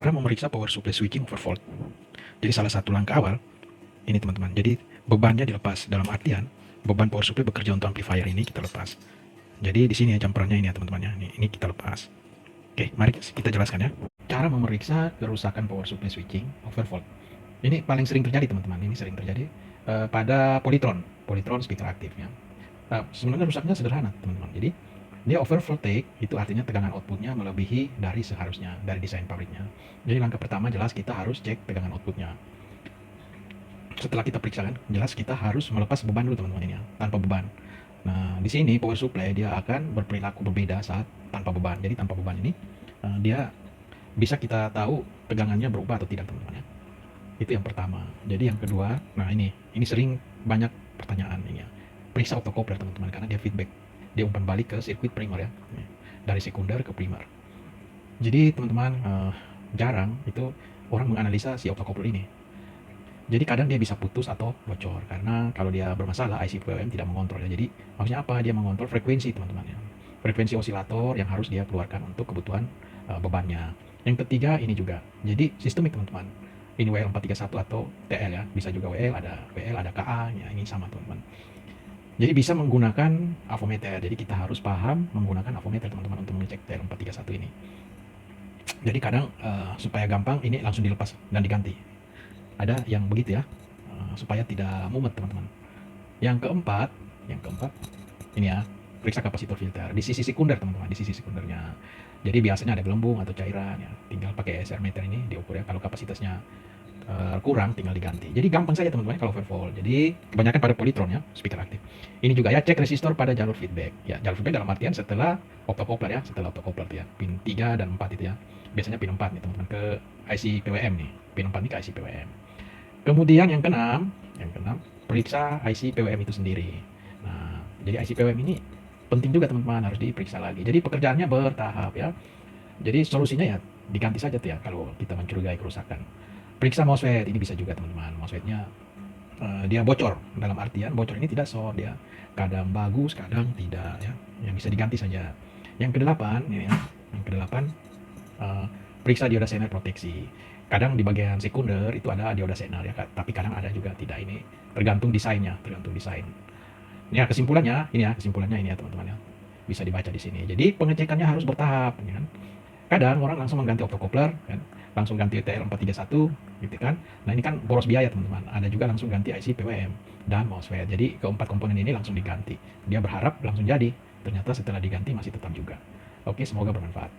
Cara memeriksa power supply switching overvolt. Jadi salah satu langkah awal ini teman-teman. Jadi bebannya dilepas, dalam artian beban power supply bekerja untuk amplifier ini kita lepas. Jadi di sini ya jumpernya ini ya teman-teman ya. Ini kita lepas. Oke, mari kita jelaskan ya. Cara memeriksa kerusakan power supply switching overvolt. Ini paling sering terjadi teman-teman. Ini sering terjadi pada polytron speaker aktifnya. Sebenarnya rusaknya sederhana teman-teman. Jadi dia over voltage, itu artinya tegangan outputnya melebihi dari seharusnya, dari desain pabriknya. Jadi langkah pertama jelas kita harus cek tegangan outputnya. Setelah kita periksa kan, jelas kita harus melepas beban dulu teman-teman ini ya, tanpa beban. Nah di sini power supply dia akan berperilaku berbeda saat tanpa beban. Jadi tanpa beban ini dia bisa kita tahu tegangannya berubah atau tidak teman-teman ya. Itu yang pertama. Jadi yang kedua, nah ini sering banyak pertanyaan ini ya. Periksa optocoupler teman-teman karena dia feedback, dia umpan balik ke sirkuit primer ya, dari sekunder ke primer. Jadi teman-teman jarang itu orang menganalisa si optocoupler ini. Jadi kadang dia bisa putus atau bocor karena kalau dia bermasalah IC PWM tidak mengontrol ya. Jadi maksudnya apa? Dia mengontrol frekuensi teman-teman ya. Frekuensi osilator yang harus dia keluarkan untuk kebutuhan bebannya. Yang ketiga ini juga. Jadi sistemik teman-teman. Ini WL431 atau TL ya. Bisa juga WL, ada KA ya, ini sama teman-teman. Jadi bisa menggunakan avometer. Jadi kita harus paham menggunakan avometer teman-teman untuk mengecek TL431 ini. Jadi kadang supaya gampang ini langsung dilepas dan diganti. Ada yang begitu ya, supaya tidak mumet teman-teman. Yang keempat ini ya, periksa kapasitor filter di sisi sekunder teman-teman, di sisi sekundernya. Jadi biasanya ada gelembung atau cairan ya, tinggal pakai SR meter ini diukur ya. Kalau kapasitasnya kurang tinggal diganti. Jadi gampang saja teman-teman kalau overvolt. Jadi kebanyakan pada polytron ya, speaker aktif. Ini juga ya, cek resistor pada jalur feedback. Ya, jalur feedback dalam artian setelah optocoupler ya, setelah optocoupler ya, pin 3 dan 4 itu ya. Biasanya pin 4 nih teman-teman ke IC PWM nih. Pin 4 nih ke IC PWM. Kemudian yang keenam, periksa IC PWM itu sendiri. Nah, jadi IC PWM ini penting juga teman-teman, harus diperiksa lagi. Jadi pekerjaannya bertahap ya. Jadi solusinya ya diganti saja tuh ya kalau kita mencurigai kerusakan. Periksa MOSFET, ini bisa juga teman-teman. MOSFET-nya dia bocor, dalam artian bocor ini tidak short, dia kadang bagus, kadang tidak ya. Yang bisa diganti saja. Yang kedelapan, ini ya. Yang kedelapan, periksa dioda senar proteksi. Kadang di bagian sekunder itu ada dioda senar ya, tapi kadang ada juga tidak. Ini tergantung desainnya, tergantung desain. Ini ya kesimpulannya ini ya teman-teman ya. Bisa dibaca di sini. Jadi pengecekannya harus bertahap ya kan. Kadang orang langsung mengganti optocoupler kan, langsung ganti TL431 gitu kan. Nah ini kan boros biaya teman-teman. Ada juga langsung ganti IC PWM dan MOSFET. Jadi keempat komponen ini langsung diganti. Dia berharap langsung jadi, ternyata setelah diganti masih tetap juga. Oke, semoga bermanfaat.